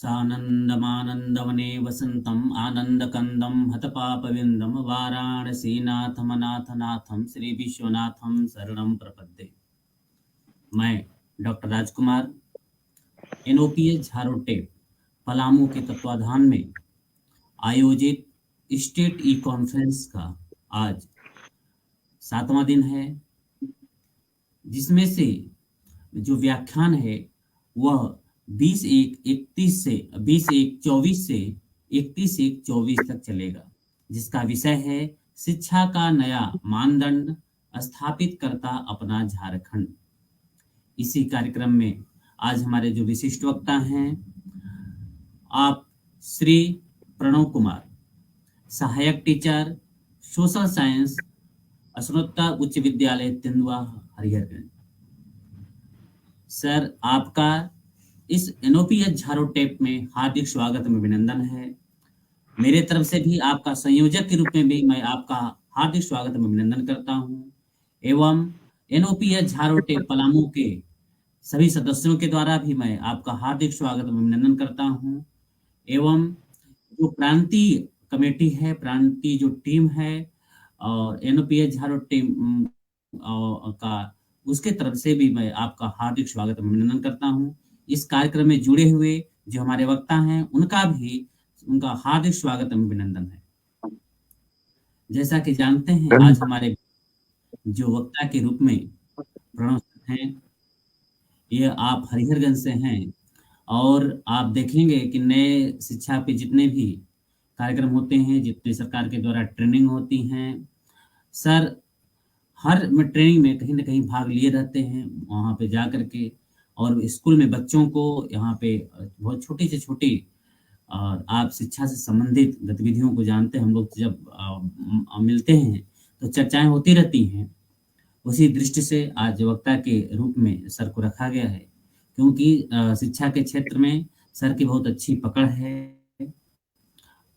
सानन्दमानन्दवने वसन्तम् आनन्दकन्दं हतपापविन्दं वाराणसीनाथमनाथनाथं श्री विश्वनाथं शरणं प्रपद्ये। मैं डॉक्टर राजकुमार एनओपीएस झारोटेप पलामू के तत्वाधान में आयोजित स्टेट ई कॉन्फ्रेंस का आज 7वां दिन है, जिसमें से जो व्याख्यान है वह 20/1/24 से 31/1/24 तक चलेगा, जिसका विषय है शिक्षा का नया मानदंड स्थापित करता अपना झारखंड। इसी कार्यक्रम में आज हमारे जो विशिष्ट वक्ता हैं, आप श्री प्रणव कुमार, सहायक टीचर सोशल साइंस, स्नातक उच्च विद्यालय तेंदुआ, हरिहरगंज। सर, आपका इस एनओपीएस झारोटेप में हार्दिक स्वागत में अभिनंदन है। मेरे तरफ से भी आपका संयोजक के रूप में भी मैं आपका हार्दिक स्वागत में अभिनंदन करता हूं, एवं एनओपीएस झारोटेप पलामू के सभी सदस्यों के द्वारा भी मैं आपका हार्दिक स्वागत में अभिनंदन करता हूं, एवं जो प्रांतीय कमेटी है, प्रांतीय जो टीम है और एनओपीएस झारोटेप का, उसके तरफ से भी मैं आपका हार्दिक स्वागत में अभिनंदन करता हूं। इस कार्यक्रम में जुड़े हुए जो हमारे वक्ता हैं, उनका हार्दिक स्वागत एवं अभिनंदन है। जैसा कि जानते हैं, आज हमारे जो वक्ता के रूप में प्रणव हैं, ये आप हरिहरगंज से हैं और आप देखेंगे कि नए शिक्षा पे जितने भी कार्यक्रम होते हैं, जितने सरकार के द्वारा ट्रेनिंग होती हैं, सर हर ट्रेनिंग में कहीं ना कहीं भाग लिए रहते हैं वहाँ पे जा करके, और स्कूल में बच्चों को यहाँ पे बहुत छोटी से छोटी और आप शिक्षा से संबंधित गतिविधियों को जानते हैं। हम लोग जब मिलते हैं तो चर्चाएं होती रहती हैं। उसी दृष्टि से आज वक्ता के रूप में सर को रखा गया है, क्योंकि शिक्षा के क्षेत्र में सर की बहुत अच्छी पकड़ है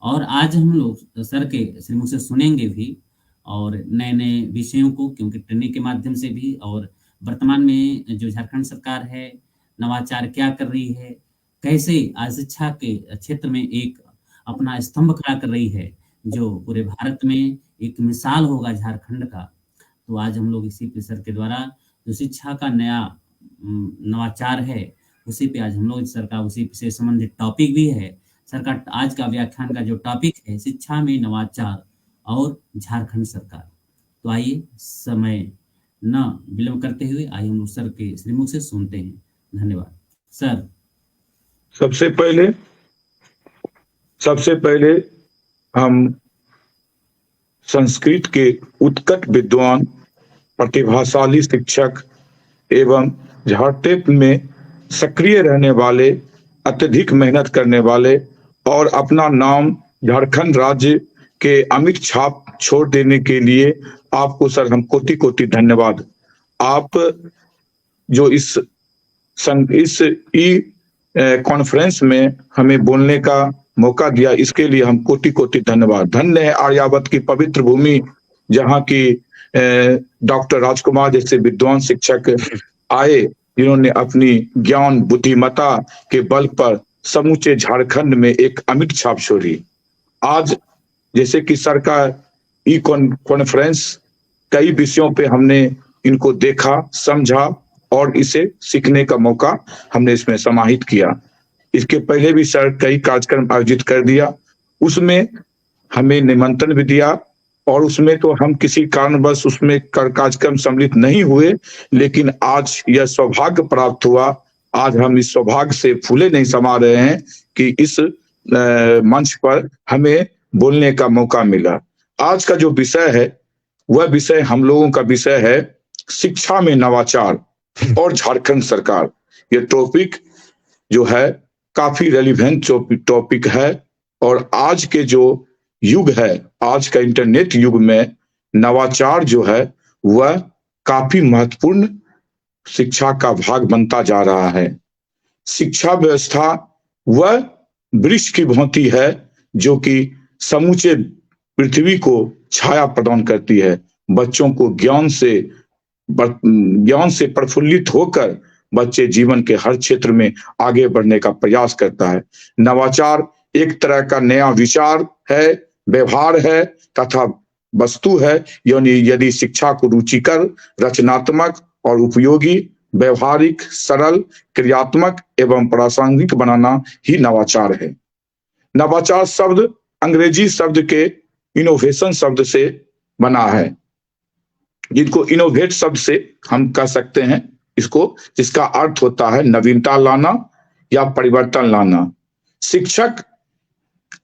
और आज हम लोग सर के श्रीमुख से सुनेंगे भी और नए नए विषयों को, क्योंकि ट्रेनिंग के माध्यम से भी, और वर्तमान में जो झारखंड सरकार है नवाचार क्या कर रही है, कैसे आज शिक्षा के क्षेत्र में एक अपना स्तंभ खड़ा कर रही है जो पूरे भारत में एक मिसाल होगा झारखंड का। तो आज हम लोग इसी पे सर के द्वारा जो शिक्षा का नया नवाचार है, उसी पे आज हम लोग सर का उसी से संबंधित टॉपिक भी है। सर का आज का व्याख्यान का जो टॉपिक है, शिक्षा में नवाचार और झारखंड सरकार। तो आइए समय न विलंब करते हुए आइए हम सर के श्रीमुख से सुनते हैं। धन्यवाद सर। सबसे पहले हम संस्कृत के उत्कट विद्वान, प्रतिभाशाली शिक्षक एवं झारटेप में सक्रिय रहने वाले, अत्यधिक मेहनत करने वाले और अपना नाम झारखंड राज्य के अमिट छाप छोड़ देने के लिए आपको सर हम कोटि कोटि धन्यवाद। आप जो इस ई कॉन्फ्रेंस में हमें बोलने का मौका दिया, इसके लिए हम कोटि कोटि धन्यवाद। धन्य है आर्यावर्त की पवित्र भूमि, जहाँ की डॉक्टर राजकुमार जैसे विद्वान शिक्षक आए, जिन्होंने अपनी ज्ञान बुद्धिमत्ता के बल पर समूचे झारखंड में एक अमिट छाप छोड़ी। आज जैसे कि सर ई कॉन्फ्रेंस, कई विषयों पे हमने इनको देखा, समझा और इसे सीखने का मौका हमने इसमें समाहित किया। इसके पहले भी सर कई कार्यक्रम आयोजित कर दिया, उसमें हमें निमंत्रण भी दिया और उसमें तो हम किसी कारणवश उसमें कार्यक्रम सम्मिलित नहीं हुए, लेकिन आज यह सौभाग्य प्राप्त हुआ। आज हम इस सौभाग्य से फूले नहीं समा रहे हैं कि इस मंच पर हमें बोलने का मौका मिला। आज का जो विषय है, वह विषय हम लोगों का विषय है शिक्षा में नवाचार और झारखंड सरकार। ये टॉपिक जो है काफी रेलिवेंट टॉपिक है और आज के जो युग है, आज का इंटरनेट युग में नवाचार जो है वह काफी महत्वपूर्ण शिक्षा का भाग बनता जा रहा है। शिक्षा व्यवस्था वह वृक्ष की भांति है जो कि समूचे पृथ्वी को छाया प्रदान करती है। बच्चों को ज्ञान से प्रफुल्लित होकर बच्चे जीवन के हर क्षेत्र में आगे बढ़ने का प्रयास करता है। नवाचार एक तरह का नया विचार है, व्यवहार है तथा वस्तु है। यानी यदि शिक्षा को रुचिकर, रचनात्मक और उपयोगी, व्यवहारिक, सरल, क्रियात्मक एवं प्रासंगिक बनाना ही नवाचार है। नवाचार शब्द अंग्रेजी शब्द के इनोवेशन शब्द से बना है, जिनको इनोवेट शब्द से हम कह सकते हैं इसको, जिसका अर्थ होता है नवीनता लाना या परिवर्तन लाना। शिक्षक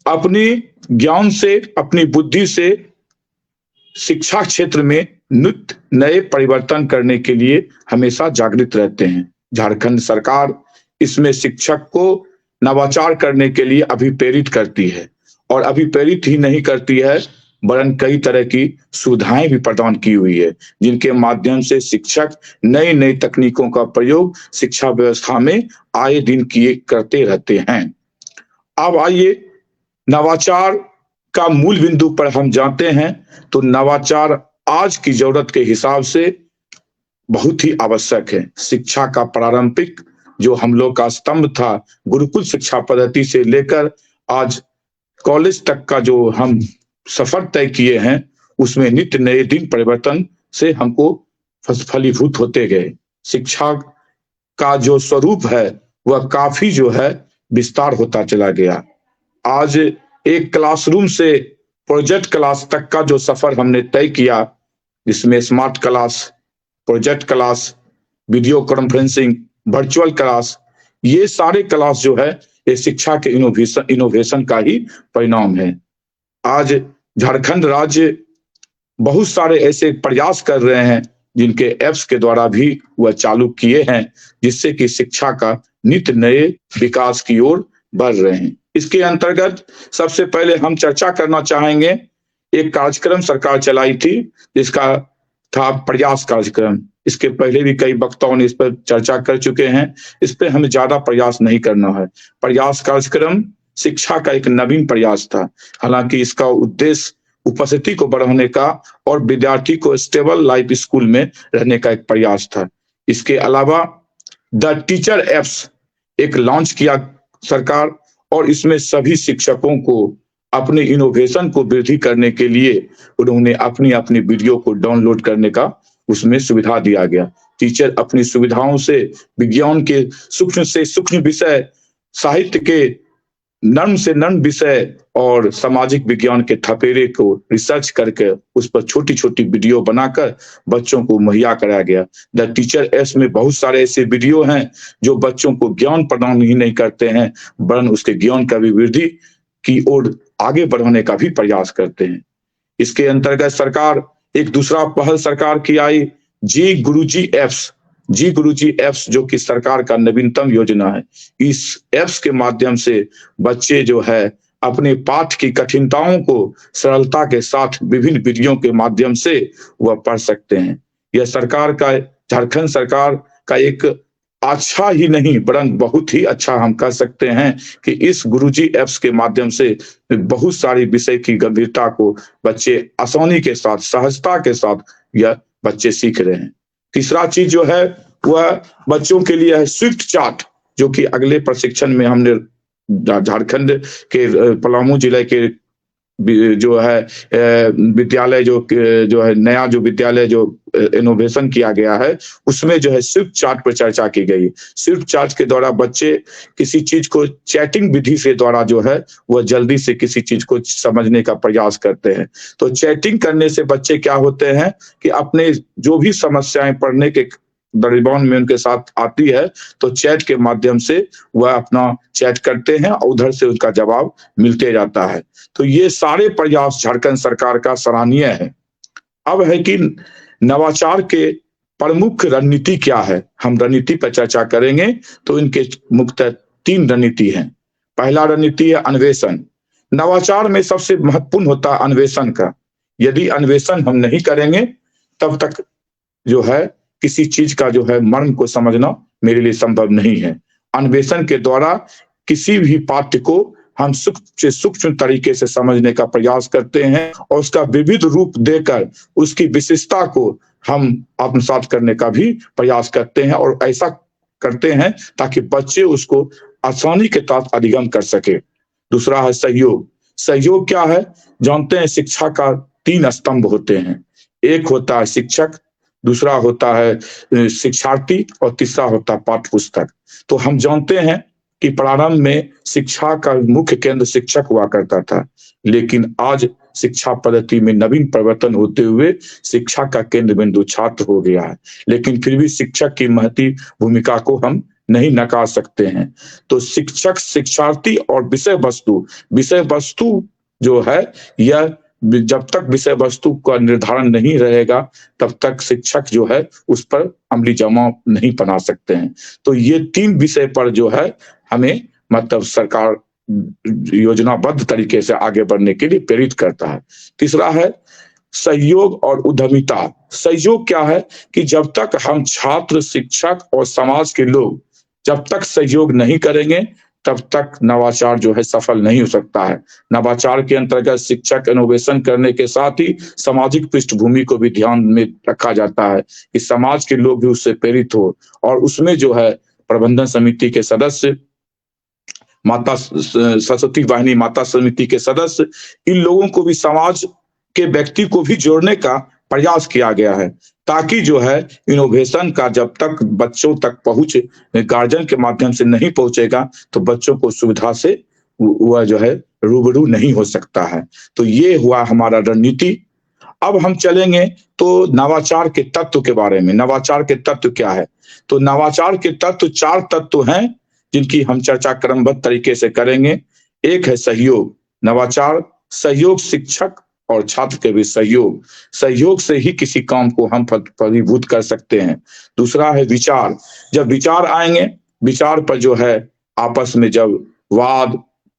अपनी ज्ञान से, अपनी बुद्धि से शिक्षा क्षेत्र में नित्य नए परिवर्तन करने के लिए हमेशा जागृत रहते हैं। झारखंड सरकार इसमें शिक्षक को नवाचार करने के लिए अभिप्रेरित करती है, और अभिप्रेरित ही नहीं करती है वरन कई तरह की सुविधाएं भी प्रदान की हुई है, जिनके माध्यम से शिक्षक नई नई तकनीकों का प्रयोग शिक्षा व्यवस्था में आए दिन किए करते रहते हैं। अब आइए नवाचार का मूल बिंदु पर हम जाते हैं। तो नवाचार आज की जरूरत के हिसाब से बहुत ही आवश्यक है। शिक्षा का प्रारंभिक जो हम लोग का स्तंभ था, गुरुकुल शिक्षा पद्धति से लेकर आज कॉलेज तक का जो हम सफर तय किए हैं, उसमें नित्य नए दिन परिवर्तन से हमको फलीभूत होते गए। शिक्षा का जो स्वरूप है वह काफी जो है विस्तार होता चला गया। आज एक क्लासरूम से प्रोजेक्ट क्लास तक का जो सफर हमने तय किया, जिसमें smart class, project class, video conferencing, virtual class, ये सारे क्लास जो है ये शिक्षा के इनोवेशन का ही परिणाम है। आज झारखंड राज्य बहुत सारे ऐसे प्रयास कर रहे हैं जिनके ऐप्स के द्वारा भी वह चालू किए हैं, जिससे कि शिक्षा का नित्य नए विकास की ओर बढ़ रहे हैं। इसके अंतर्गत सबसे पहले हम चर्चा करना चाहेंगे, एक कार्यक्रम सरकार चलाई थी जिसका था प्रयास कार्यक्रम। इसके पहले भी कई वक्ताओं ने इस पर चर्चा कर चुके हैं, इस पर हमें ज्यादा प्रयास नहीं करना है। प्रयास कार्यक्रम शिक्षा का एक नवीन प्रयास था। हालांकि इसका उद्देश्य उपस्थिति को बढ़ाने का और विद्यार्थी को स्टेबल लाइफ स्कूल में रहने का एक प्रयास था। इसके अलावा द टीचर एप्स एक लॉन्च किया सरकार, और इसमें सभी शिक्षकों को अपने इनोवेशन को वृद्धि करने के लिए उन्होंने अपनी अपनी वीडियो को डाउनलोड करने का उसमें सुविधा दिया गया। टीचर अपनी सुविधाओं से विज्ञान के सूक्ष्म से सूक्ष्म विषय, साहित्य के नर्म से नर्म विषय और सामाजिक विज्ञान के थपेरे को रिसर्च करके उस पर छोटी छोटी वीडियो बनाकर बच्चों को मुहैया कराया गया। द टीचर एप्स में बहुत सारे ऐसे वीडियो हैं जो बच्चों को ज्ञान प्रदान ही नहीं करते हैं, वरन उसके ज्ञान का भी वृद्धि की ओर आगे बढ़ाने का भी प्रयास करते हैं। इसके अंतर्गत सरकार एक दूसरा पहल सरकार की आई, जी गुरुजी एप्स। जी गुरुजी एप्स जो कि सरकार का नवीनतम योजना है। इस एप्स के माध्यम से बच्चे जो है अपने पाठ की कठिनताओं को सरलता के साथ विभिन्न वीडियो के माध्यम से वह पढ़ सकते हैं। यह सरकार का, झारखंड सरकार का एक अच्छा ही नहीं वरन बहुत ही अच्छा हम कह सकते हैं कि इस गुरुजी एप्स के माध्यम से बहुत सारी विषय की गंभीरता को बच्चे आसानी के साथ, सहजता के साथ यह बच्चे सीख रहे हैं। तीसरा चीज जो है वह बच्चों के लिए है स्विफ्ट चार्ट, जो कि अगले प्रशिक्षण में हमने झारखंड के पलामू जिले के जो है विद्यालय जो है नया जो विद्यालय जो इनोवेशन किया गया है, उसमें जो है स्विफ्ट चार्ट पर चर्चा की गई। स्विफ्ट चार्ट के द्वारा बच्चे किसी चीज को चैटिंग विधि से द्वारा जो है वह जल्दी से किसी चीज को समझने का प्रयास करते हैं। तो चैटिंग करने से बच्चे क्या होते हैं कि अपने जो भी समस्याएं पढ़ने के दरमियान में उनके साथ आती है, तो चैट के माध्यम से वह अपना चैट करते हैं और उधर से उनका जवाब मिलते जाता है। तो ये सारे प्रयास झारखंड सरकार का सराहनीय है। अब है कि नवाचार के प्रमुख रणनीति क्या है, हम रणनीति पर चर्चा करेंगे। तो इनके मुख्यतः 3 रणनीति हैं। पहला रणनीति है अन्वेषण। नवाचार में सबसे महत्वपूर्ण होता है अन्वेषण का। यदि अन्वेषण हम नहीं करेंगे तब तक जो है किसी चीज का जो है मर्म को समझना मेरे लिए संभव नहीं है। अन्वेषण के द्वारा किसी भी पाठ्य को हम सूक्ष्म से सूक्ष्म तरीके से समझने का प्रयास करते हैं और उसका विविध रूप देकर उसकी विशेषता को हम आत्मसात करने का भी प्रयास करते हैं। और ऐसा करते हैं ताकि बच्चे उसको आसानी के साथ अधिगम कर सके। दूसरा है सहयोग। सहयोग क्या है? जानते हैं शिक्षा का 3 स्तंभ होते हैं। एक होता है शिक्षक, दूसरा होता है शिक्षार्थी और तीसरा होता है पाठ्य पुस्तक। तो हम जानते हैं कि प्रारंभ में शिक्षा का मुख्य केंद्र शिक्षक हुआ करता था, लेकिन आज शिक्षा पद्धति में नवीन परिवर्तन होते हुए शिक्षा का केंद्र बिंदु छात्र हो गया है। लेकिन फिर भी शिक्षक की महती भूमिका को हम नहीं नकार सकते हैं। तो शिक्षक, शिक्षार्थी और विषय वस्तु जो है, यह जब तक विषय वस्तु का निर्धारण नहीं रहेगा तब तक शिक्षक जो है उस पर अमली जमाव नहीं बना सकते हैं। तो ये 3 विषय पर जो है हमें मतलब सरकार योजनाबद्ध तरीके से आगे बढ़ने के लिए प्रेरित करता है। तीसरा है सहयोग और उद्यमिता। सहयोग क्या है कि जब तक हम छात्र, शिक्षक और समाज के लोग जब तक सहयोग नहीं करेंगे तब तक नवाचार जो है सफल नहीं हो सकता है। नवाचार के अंतर्गत शिक्षक इनोवेशन करने के साथ ही सामाजिक पृष्ठभूमि को भी ध्यान में रखा जाता है कि समाज के लोग भी उससे प्रेरित हो, और उसमें जो है प्रबंधन समिति के सदस्य, माता सरस्वती वाहिनी माता समिति के सदस्य, इन लोगों को भी समाज के व्यक्ति को भी जोड़ने का प्रयास किया गया है, ताकि जो है इनोवेशन का जब तक बच्चों तक पहुंच गार्जियन के माध्यम से नहीं पहुंचेगा तो बच्चों को सुविधा से वह जो है रूबरू नहीं हो सकता है। तो ये हुआ हमारा रणनीति। अब हम चलेंगे तो नवाचार के तत्व के बारे में। नवाचार के तत्व क्या है? तो नवाचार के तत्व 4 तत्व हैं जिनकी हम चर्चा क्रमबद्ध तरीके से करेंगे। एक है सहयोग। नवाचार सहयोग, शिक्षक और छात्र के भी सहयोग। सहयोग से ही किसी काम को हम फलीभूत कर सकते हैं। दूसरा है विचार। जब विचार आएंगे, विचार पर जो है आपस में जब वाद,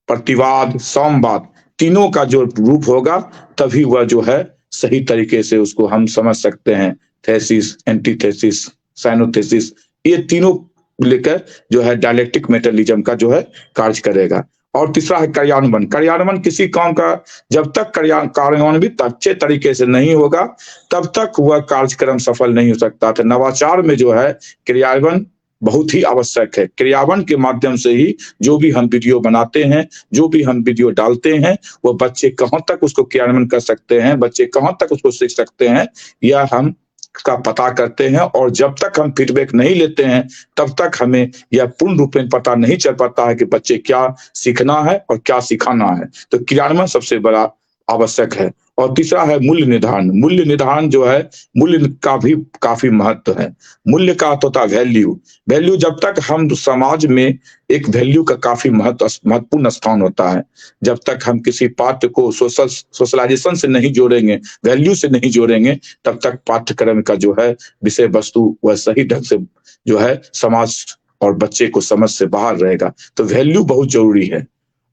प्रतिवाद, संवाद तीनों का जो रूप होगा तभी वह जो है सही तरीके से उसको हम समझ सकते हैं। थेसिस, एंटीथेसिस, साइनोथेसिस, ये तीनों लेकर जो है डायलेक्टिक मेटरलिज्म का जो है कार्य करेगा। और तीसरा है कार्यान्वयन। कार्यान्वयन किसी काम का जब तक कार्यान्वित अच्छे तरीके से नहीं होगा तब तक वह कार्यक्रम सफल नहीं हो सकता। तो नवाचार में जो है क्रियान्वयन बहुत ही आवश्यक है। क्रियान्वयन के माध्यम से ही जो भी हम वीडियो बनाते हैं, जो भी हम वीडियो डालते हैं, वो बच्चे कहाँ तक उसको क्रियान्वयन कर सकते हैं, बच्चे कहाँ तक उसको सीख सकते हैं, यह हम का पता करते हैं। और जब तक हम फीडबैक नहीं लेते हैं तब तक हमें यह पूर्ण रूप में पता नहीं चल पाता है कि बच्चे क्या सीखना है और क्या सिखाना है। तो क्रियान्वयन सबसे बड़ा आवश्यक है। और तीसरा है मूल्य निर्धारण। मूल्य निर्धारण जो है, मूल्य का भी काफी महत्व है। मूल्य का होता है वैल्यू। वैल्यू जब तक हम समाज में एक वैल्यू का काफी महत्वपूर्ण स्थान होता है। जब तक हम किसी पाठ्य को सोशलाइजेशन से नहीं जोड़ेंगे, वैल्यू से नहीं जोड़ेंगे, तब तक पाठ्यक्रम का जो है विषय वस्तु वह सही ढंग से जो है समाज और बच्चे को समझ से बाहर रहेगा। तो वैल्यू बहुत जरूरी है।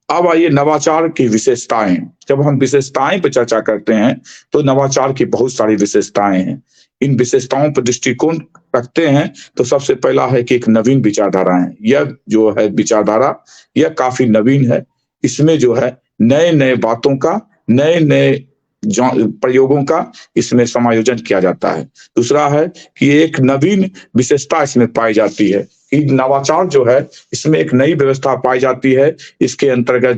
अब आइए नवाचार की विशेषताएं। जब हम विशेषताएं पर चर्चा करते हैं तो नवाचार की बहुत सारी विशेषताएं हैं। इन विशेषताओं पर दृष्टिकोण रखते हैं तो सबसे पहला है कि एक नवीन विचारधारा है। यह जो है विचारधारा यह काफी नवीन है। इसमें जो है नए नए बातों का, नए नए प्रयोगों का इसमें समायोजन किया जाता है। दूसरा है कि एक नवीन विशेषता इसमें पाई जाती है कि नवाचार जो है इसमें एक नई व्यवस्था पाई जाती है। इसके अंतर्गत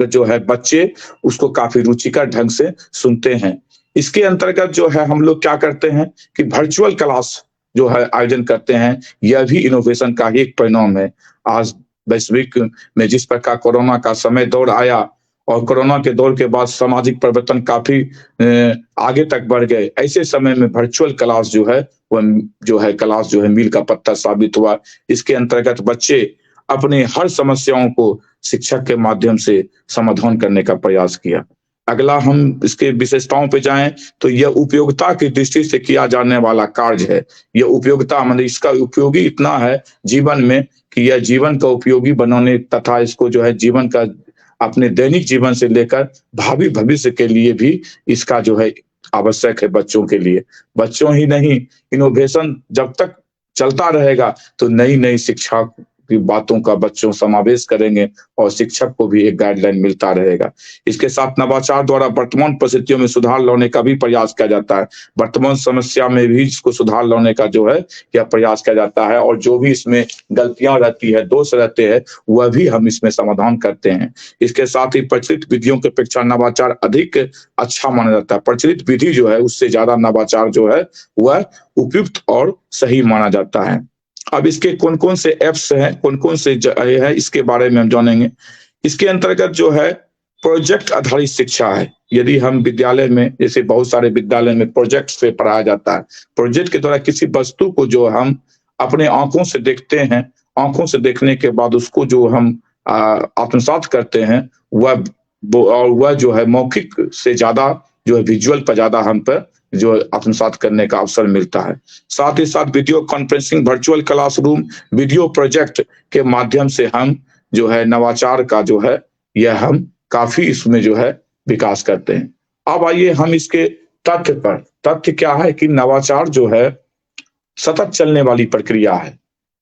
जो है बच्चे उसको काफी रुचिकर ढंग से सुनते हैं। इसके अंतर्गत जो है हम लोग क्या करते हैं कि वर्चुअल क्लास जो है आयोजन करते हैं। यह भी इनोवेशन का ही एक परिणाम है। आज वैश्विक में जिस प्रकार कोरोना का समय दौर आया और कोरोना के दौर के बाद सामाजिक परिवर्तन काफी आगे तक बढ़ गए, ऐसे समय में वर्चुअल क्लास जो है क्लास मील का पत्थर साबित हुआ। इसके अंतर्गत बच्चे अपने हर समस्याओं को शिक्षक के माध्यम से समाधान करने का प्रयास किया। अगला हम इसके विशेषताओं पे जाएं तो यह उपयोगिता की दृष्टि से किया जाने वाला कार्य है। यह उपयोगिता मतलब इसका उपयोगी इतना है जीवन में कि यह जीवन का उपयोगी बनाने तथा इसको जो है जीवन का अपने दैनिक जीवन से लेकर भावी भविष्य के लिए भी इसका जो है आवश्यक है बच्चों के लिए। बच्चों ही नहीं, इनोवेशन जब तक चलता रहेगा तो नई नई शिक्षा की बातों का बच्चों समावेश करेंगे और शिक्षक को भी एक गाइडलाइन मिलता रहेगा। इसके साथ नवाचार द्वारा वर्तमान परिस्थितियों में सुधार लाने का भी प्रयास किया जाता है। वर्तमान समस्या में भी इसको सुधार लाने का जो है यह प्रयास किया जाता है, और जो भी इसमें गलतियां रहती है, दोष रहते हैं, वह भी हम इसमें समाधान करते हैं। इसके साथ ही प्रचलित विधियों की अपेक्षा नवाचार अधिक अच्छा माना जाता है। प्रचलित विधि जो है उससे ज्यादा नवाचार जो है वह उपयुक्त और सही माना जाता है। अब इसके कौन कौन से एप्स हैं, कौन कौन से है, इसके बारे में हम जानेंगे। इसके अंतर्गत जो है प्रोजेक्ट आधारित शिक्षा है। यदि हम विद्यालय में, जैसे बहुत सारे विद्यालय में प्रोजेक्ट पे पढ़ाया जाता है, प्रोजेक्ट के द्वारा किसी वस्तु को जो हम अपने आंखों से देखते हैं, आंखों से देखने के बाद उसको जो हम आत्मसात करते हैं, वह जो है मौखिक से ज्यादा जो है विजुअल पर ज्यादा हम पर जो आत्मसात करने का अवसर मिलता है। साथ ही साथ video conferencing, virtual classroom, video project के माध्यम से हम जो है नवाचार का जो है यह हम काफी इसमें जो है विकास करते हैं। अब आइए हम इसके तथ्य पर। तथ्य क्या है कि नवाचार जो है सतत चलने वाली प्रक्रिया है।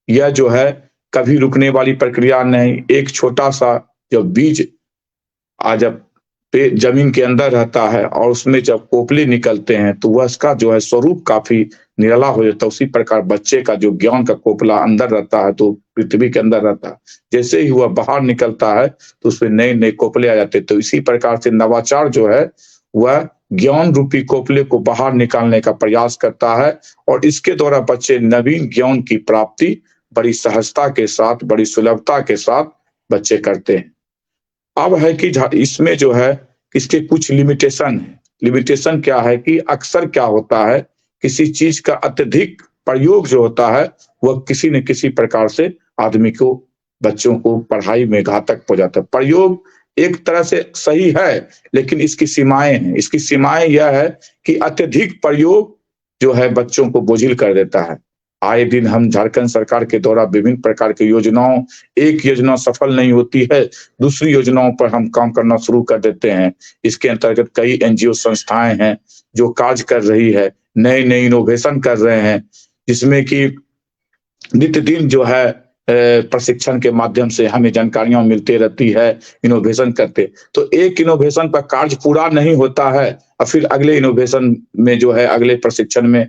यह जो है कभी रुकने वाली प्रक्रिया नहीं। एक छोटा सा जो बीज जब जमीन के अंदर रहता है और उसमें जब कोपले निकलते हैं तो वह उसका जो है स्वरूप काफी निराला हो जाता है। उसी प्रकार बच्चे का जो ज्ञान का कोपला अंदर रहता है तो पृथ्वी के अंदर रहता है, जैसे ही वह बाहर निकलता है तो उसमें नए नए कोपले आ जाते हैं। तो इसी प्रकार से नवाचार जो है वह ज्ञान रूपी कोपले को बाहर निकालने का प्रयास करता है, और इसके द्वारा बच्चे नवीन ज्ञान की प्राप्ति बड़ी सहजता के साथ, बड़ी सुलभता के साथ बच्चे करते हैं। अब है कि इसमें जो है इसके कुछ लिमिटेशन है। लिमिटेशन क्या है कि अक्सर क्या होता है, किसी चीज का अत्यधिक प्रयोग जो होता है वह किसी न किसी प्रकार से आदमी को, बच्चों को पढ़ाई में घातक हो जाता है। प्रयोग एक तरह से सही है, लेकिन इसकी सीमाएं हैं। इसकी सीमाएं यह है कि अत्यधिक प्रयोग जो है बच्चों को बोझिल कर देता है। आए दिन हम झारखंड सरकार के द्वारा विभिन्न प्रकार की योजनाओं, एक योजना सफल नहीं होती है, दूसरी योजनाओं पर हम काम करना शुरू कर देते हैं। इसके अंतर्गत कई एनजीओ संस्थाएं हैं जो कार्य कर रही है, नए नए इनोवेशन कर रहे हैं, जिसमें कि नित्य दिन जो है प्रशिक्षण के माध्यम से हमें जानकारियां मिलती रहती है, इनोवेशन करते। तो एक इनोवेशन पर कार्य पूरा नहीं होता है और फिर अगले इनोवेशन में जो है अगले प्रशिक्षण में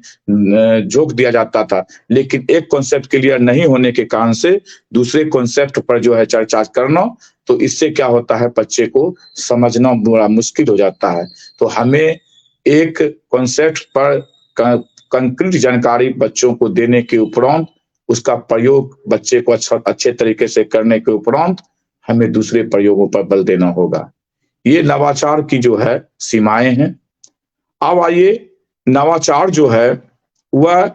झोंक दिया जाता था, लेकिन एक कॉन्सेप्ट क्लियर नहीं होने के कारण से दूसरे कॉन्सेप्ट पर जो है चर्चा करना, तो इससे क्या होता है बच्चे को समझना बड़ा मुश्किल हो जाता है। तो हमें एक कॉन्सेप्ट पर कंक्रीट जानकारी बच्चों को देने के उपरांत उसका प्रयोग बच्चे को अच्छे तरीके से करने के उपरांत हमें दूसरे प्रयोगों पर बल देना होगा। ये नवाचार की जो है सीमाएं हैं। अब आइए, नवाचार जो है वह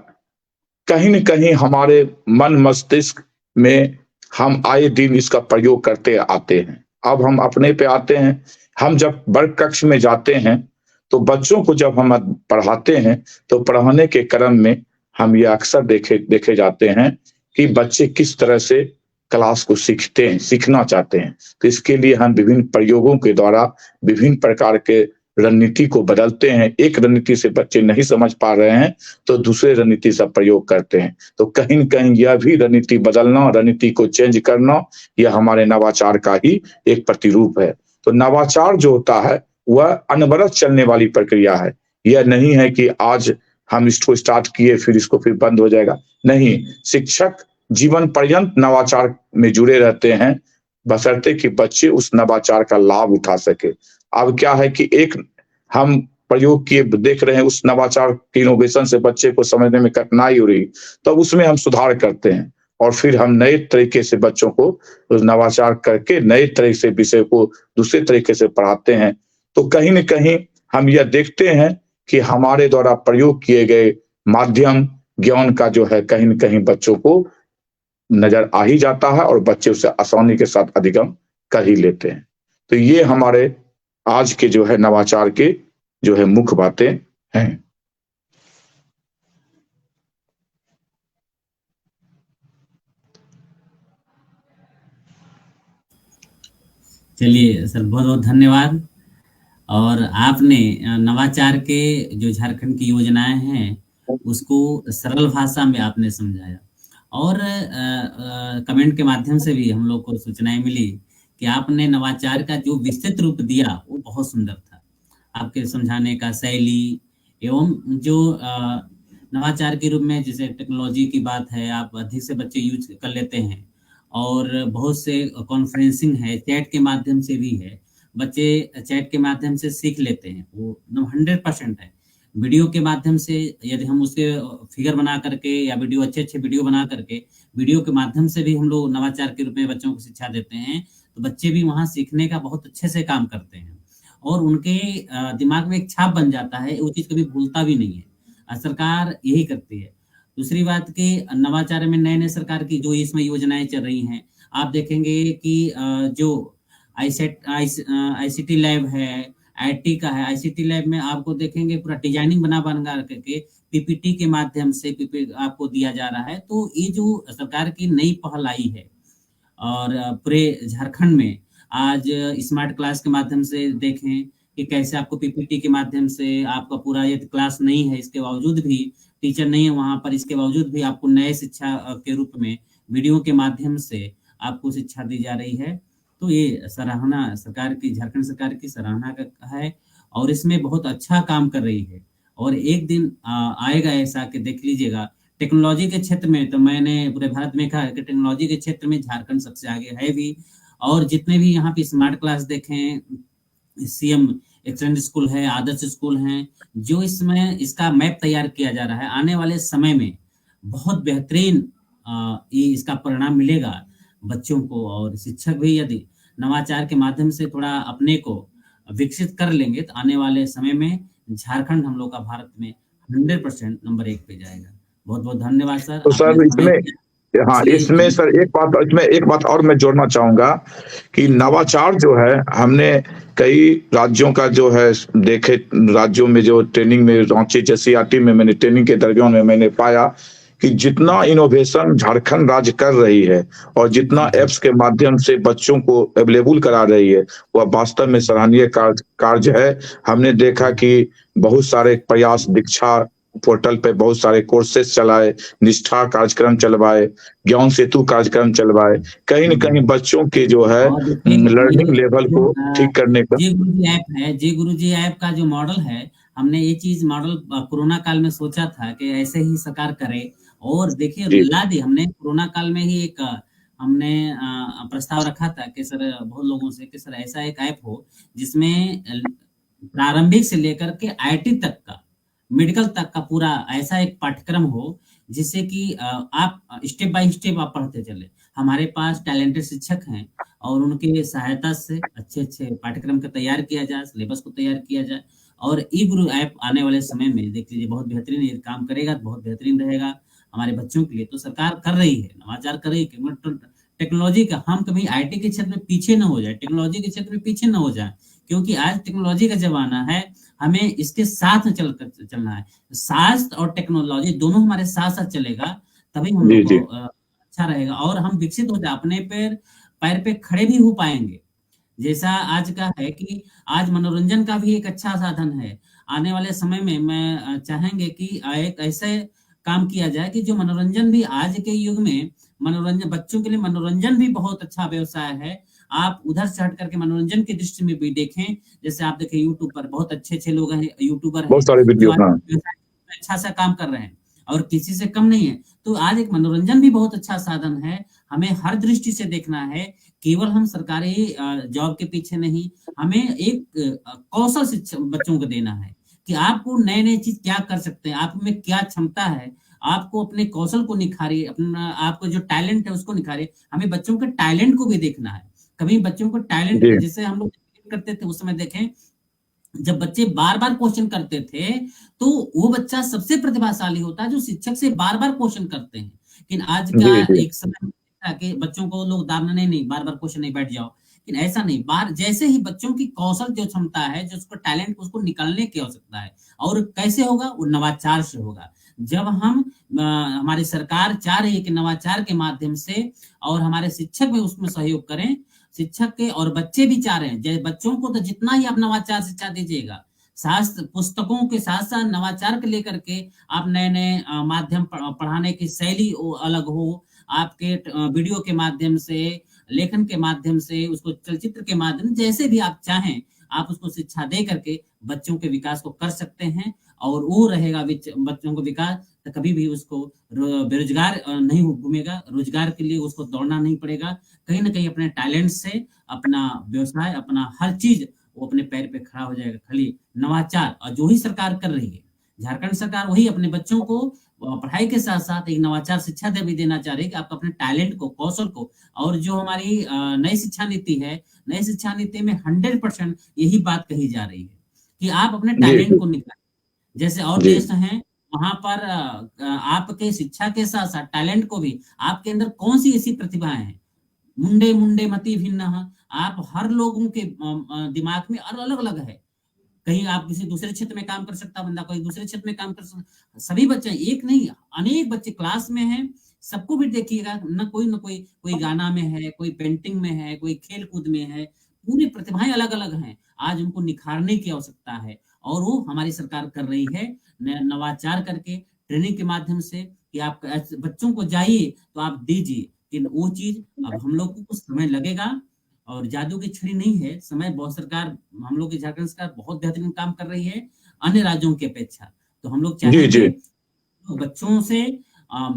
कहीं न कहीं हमारे मन मस्तिष्क में हम आए दिन इसका प्रयोग करते आते हैं। अब हम अपने पे आते हैं। हम जब वर्ग कक्ष में जाते हैं तो बच्चों को जब हम पढ़ाते हैं तो पढ़ाने के क्रम में हम ये अक्सर देखे जाते हैं कि बच्चे किस तरह से क्लास को सीखते हैं, सीखना चाहते हैं। तो इसके लिए हम विभिन्न प्रयोगों के द्वारा विभिन्न प्रकार के रणनीति को बदलते हैं। एक रणनीति से बच्चे नहीं समझ पा रहे हैं तो दूसरे रणनीति से प्रयोग करते हैं। तो कहीं न कहीं यह भी रणनीति बदलना, रणनीति को चेंज करना, यह हमारे नवाचार का ही एक प्रतिरूप है। तो नवाचार जो होता है वह अनवरत चलने वाली प्रक्रिया है। यह नहीं है कि आज हम इसको स्टार्ट किए फिर इसको फिर बंद हो जाएगा। नहीं, शिक्षक जीवन पर्यंत नवाचार में जुड़े रहते हैं, बशर्ते कि बच्चे उस नवाचार का लाभ उठा सके। अब क्या है कि एक हम प्रयोग किए देख रहे हैं, उस नवाचार के इनोवेशन से बच्चे को समझने में कठिनाई हो रही, तब उसमें हम सुधार करते हैं और फिर हम नए तरीके से बच्चों को उस नवाचार करके नए तरीके से विषय को दूसरे तरीके से पढ़ाते हैं। तो कहीं न कहीं हम यह देखते हैं कि हमारे द्वारा प्रयोग किए गए माध्यम ज्ञान का जो है कहीं न कहीं बच्चों को नजर आ ही जाता है और बच्चे उसे आसानी के साथ अधिगम कर ही लेते हैं। तो ये हमारे आज के जो है नवाचार के जो है मुख्य बातें हैं। चलिए सर, बहुत बहुत धन्यवाद। और आपने नवाचार के जो झारखंड की योजनाएं हैं उसको सरल भाषा में आपने समझाया और कमेंट के माध्यम से भी हम लोग को सूचनाएं मिली कि आपने नवाचार का जो विस्तृत रूप दिया वो बहुत सुंदर था। आपके समझाने का शैली एवं जो नवाचार के रूप में जैसे टेक्नोलॉजी की बात है, आप अधिक से बच्चे यूज कर लेते हैं और बहुत से कॉन्फ्रेंसिंग है, चैट के माध्यम से भी है, बच्चे चैट के माध्यम से सीख लेते हैं, वो 100% है। वीडियो के माध्यम से यदि हम उसके फिगर बना करके या वीडियो अच्छे वीडियो बना करके वीडियो के माध्यम से भी हम लोग नवाचार के रूप में बच्चों को शिक्षा देते हैं, तो बच्चे भी वहाँ सीखने का बहुत अच्छे से काम करते हैं और उनके दिमाग में एक छाप बन जाता है, वो चीज़ कभी भूलता भी नहीं है। सरकार यही करती है। दूसरी बात कि नवाचार में नए-नए सरकार की जो इसमें योजनाएँ चल रही हैं, आप देखेंगे कि जो आईसीटी लैब है, आईटी का है, आईसीटी लैब में आपको देखेंगे पूरा डिजाइनिंग बना करके पीपीटी के माध्यम से पीपी आपको दिया जा रहा है। तो ये जो सरकार की नई पहल आई है और पूरे झारखंड में आज स्मार्ट क्लास के माध्यम से देखें कि कैसे आपको पीपीटी के माध्यम से आपका पूरा यदि क्लास नहीं है, इसके बावजूद भी टीचर नहीं है वहाँ पर, इसके बावजूद भी आपको नए शिक्षा के रूप में वीडियो के माध्यम से आपको शिक्षा दी जा रही है। तो ये सराहना सरकार की, झारखंड सरकार की सराहना का है और इसमें बहुत अच्छा काम कर रही है। और एक दिन आएगा ऐसा कि देख लीजिएगा टेक्नोलॉजी के क्षेत्र में, तो मैंने पूरे भारत में कहा कि टेक्नोलॉजी के क्षेत्र में झारखंड सबसे आगे है भी। और जितने भी यहाँ पे स्मार्ट क्लास देखें, सीएम एक्सेलेंट स्कूल है, आदर्श स्कूल हैं, जो इसमें इसका मैप तैयार किया जा रहा है, आने वाले समय में बहुत बेहतरीन ये इसका परिणाम मिलेगा बच्चों को। और शिक्षक भी यदि नवाचार के माध्यम से थोड़ा अपने को विकसित कर लेंगे तो आने वाले समय में झारखंड हम लोग का भारत में 100% नंबर 1 पे जाएगा। बहुत बहुत धन्यवाद सर। तो सर इसमें इसमें सर एक बात और मैं जोड़ना चाहूंगा कि नवाचार जो है, हमने कई राज्यों का जो है देखे, राज्यों में जो ट्रेनिंग में रांची सीआरटी में मैंने ट्रेनिंग के दरमियान में मैंने पाया कि जितना इनोवेशन झारखंड राज्य कर रही है और जितना एप्स के माध्यम से बच्चों को अवेलेबल करा रही है, वह वास्तव में सराहनीय कार्य है। हमने देखा कि बहुत सारे प्रयास, दीक्षा पोर्टल पे बहुत सारे कोर्सेज चलाए, निष्ठा कार्यक्रम चलवाए, ज्ञान सेतु कार्यक्रम चलवाए, कहीं न कहीं बच्चों के जो है लर्निंग लेवल को ठीक करने का। जी गुरुजी ऐप है, जी गुरुजी ऐप का जो मॉडल है, हमने ये चीज मॉडल कोरोना काल में सोचा था कि ऐसे ही सरकार करे और देखिए ला दी हमने। कोरोना काल में ही एक हमने प्रस्ताव रखा था कि सर बहुत लोगों से कि सर ऐसा एक ऐप हो जिसमें प्रारंभिक से लेकर के आईटी तक का, मेडिकल तक का पूरा ऐसा एक पाठ्यक्रम हो जिससे कि आप स्टेप बाय स्टेप आप पढ़ते चले। हमारे पास टैलेंटेड शिक्षक हैं और उनके सहायता से अच्छे पाठ्यक्रम का तैयार किया जाए, सिलेबस को तैयार किया जाए। और ई गुरु ऐप आने वाले समय में देख लीजिए बहुत बेहतरीन ये काम करेगा, बहुत बेहतरीन रहेगा हमारे बच्चों के लिए। तो सरकार कर रही है, नवाचार कर रही है टेक्नोलॉजी का। हम कभी आईटी के क्षेत्र में पीछे ना हो जाए, टेक्नोलॉजी के क्षेत्र में पीछे ना हो जाए, क्योंकि आज टेक्नोलॉजी का जमाना है, हमें इसके साथ में चलना है। स्वास्थ्य और टेक्नोलॉजी दोनों हमारे साथ साथ चलेगा, तभी हम लोग को अच्छा रहेगा और हम विकसित हो जाए, अपने पैर पे खड़े भी हो पाएंगे। जैसा आज का है कि आज मनोरंजन का भी एक अच्छा साधन है। आने वाले समय में मैं चाहेंगे कि एक ऐसे काम किया जाए कि जो मनोरंजन भी आज के युग में मनोरंजन, बच्चों के लिए मनोरंजन भी बहुत अच्छा व्यवसाय है। आप उधर से हट करके मनोरंजन की दृष्टि में भी देखें, जैसे आप देखें यूट्यूब पर बहुत अच्छे लोग हैं, यूट्यूबर बहुत सारे वीडियो अच्छा सा काम कर रहे हैं और किसी से कम नहीं है। तो आज एक मनोरंजन भी बहुत अच्छा साधन है, हमें हर दृष्टि से देखना है। केवल हम सरकारी जॉब के पीछे नहीं, हमें एक कौशल शिक्षा बच्चों को देना है कि आपको नए चीज क्या कर सकते हैं, आप में क्या क्षमता है, आपको अपने कौशल को निखारिए, अपना आपको जो टैलेंट है उसको निखारिए। हमें बच्चों के टैलेंट को भी देखना है। कभी बच्चों को टैलेंट, जैसे हम लोग करते थे उस समय, देखें जब बच्चे बार बार क्वेश्चन करते थे तो वो बच्चा सबसे प्रतिभाशाली होता है जो शिक्षक से बार बार क्वेश्चन करते हैं। लेकिन आज का एक समय कि बच्चों को लोग दाबना नहीं, बार बार क्वेश्चन नहीं, बैठ जाओ। लेकिन ऐसा नहीं, बार जैसे ही बच्चों की कौशल जो क्षमता है, जो उसको टैलेंट, उसको निकालने की आवश्यकता है। और कैसे होगा? वो नवाचार से होगा। जब हम हमारी सरकार चाह रही है कि नवाचार के माध्यम से, और हमारे शिक्षक भी उसमें सहयोग करें, शिक्षक के और बच्चे भी चाह रहे हैं, बच्चों को तो जितना ही आप नवाचार शिक्षा दीजिएगा, शास्त्र पुस्तकों के साथ साथ नवाचार को लेकर के आप नए नए माध्यम पढ़ाने की शैली अलग हो, आपके वीडियो के माध्यम से, लेखन के माध्यम से, उसको चलचित्र के माध्यम जैसे भी आप चाहें आप उसको शिक्षा दे करके बच्चों के विकास को कर सकते हैं। और वो रहेगा बच्चों को विकास, तो कभी भी उसको बेरोजगार नहीं घूमेगा, रोजगार के लिए उसको दौड़ना नहीं पड़ेगा। कहीं ना कहीं अपने टैलेंट से अपना व्यवसाय, अपना हर चीज वो अपने पैर पे खड़ा हो जाएगा। खाली नवाचार, और जो ही सरकार कर रही है, झारखंड सरकार वही अपने बच्चों को पढ़ाई के साथ साथ एक नवाचार शिक्षा भी देना चाह रही है कि आप अपने टैलेंट को, कौशल को, और जो हमारी नई शिक्षा नीति है, नई शिक्षा नीति में 100% यही बात कही जा रही है कि आप अपने टैलेंट को निकालें। जैसे और देश हैं वहां पर आपके शिक्षा के साथ साथ टैलेंट को भी, आपके अंदर कौन सी ऐसी प्रतिभाएं हैं, मुंडे मुंडे मति भिन्न, आप हर लोगों के दिमाग में अलग अलग है। कहीं आप किसी दूसरे क्षेत्र में काम कर सकता बंदा, कोई दूसरे क्षेत्र में काम कर सकता। सभी बच्चे, एक नहीं अनेक बच्चे क्लास में हैं, सबको भी देखिएगा, न कोई कोई गाना में है, कोई पेंटिंग में है, कोई खेल कूद में है, पूरी प्रतिभाएं अलग अलग हैं। आज उनको निखारने की आवश्यकता है और वो हमारी सरकार कर रही है नवाचार करके, ट्रेनिंग के माध्यम से कि आप बच्चों को जाइए तो आप दीजिए कि वो चीज। अब हम लोग को कुछ समय लगेगा और जादू की छड़ी नहीं है, समय बहुत सरकार, हम लोग की झारखंड सरकार बहुत बेहतरीन काम कर रही है अन्य राज्यों की अपेक्षा। तो हम लोग चाहेंगे तो बच्चों से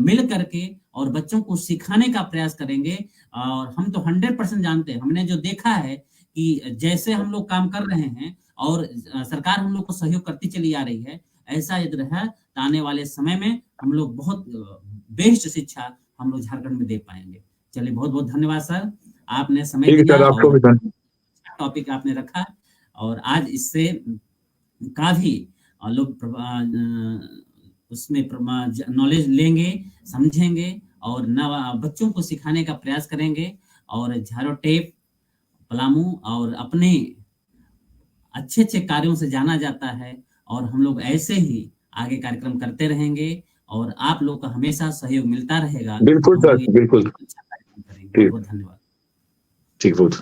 मिल करके और बच्चों को सिखाने का प्रयास करेंगे। और हम तो 100% जानते हैं, हमने जो देखा है कि जैसे हम लोग काम कर रहे हैं और सरकार हम लोग को सहयोग करती चली आ रही है, ऐसा यदि रहा तो आने वाले समय में हम लोग बहुत बेस्ट शिक्षा हम लोग झारखंड में दे पाएंगे। चलिए, बहुत बहुत धन्यवाद सर, आपने समय दिया और टॉपिक आपने रखा, और आज इससे काफी लोग उसमें नॉलेज लेंगे, समझेंगे और बच्चों को सिखाने का प्रयास करेंगे। और झारो टेप पलामू और अपने अच्छे अच्छे कार्यों से जाना जाता है, और हम लोग ऐसे ही आगे कार्यक्रम करते रहेंगे और आप लोग का हमेशा सहयोग मिलता रहेगा। बिल्कुल सर, बिल्कुल। अच्छा कार्यक्रम करेंगे। बहुत धन्यवाद। ठीक, बहुत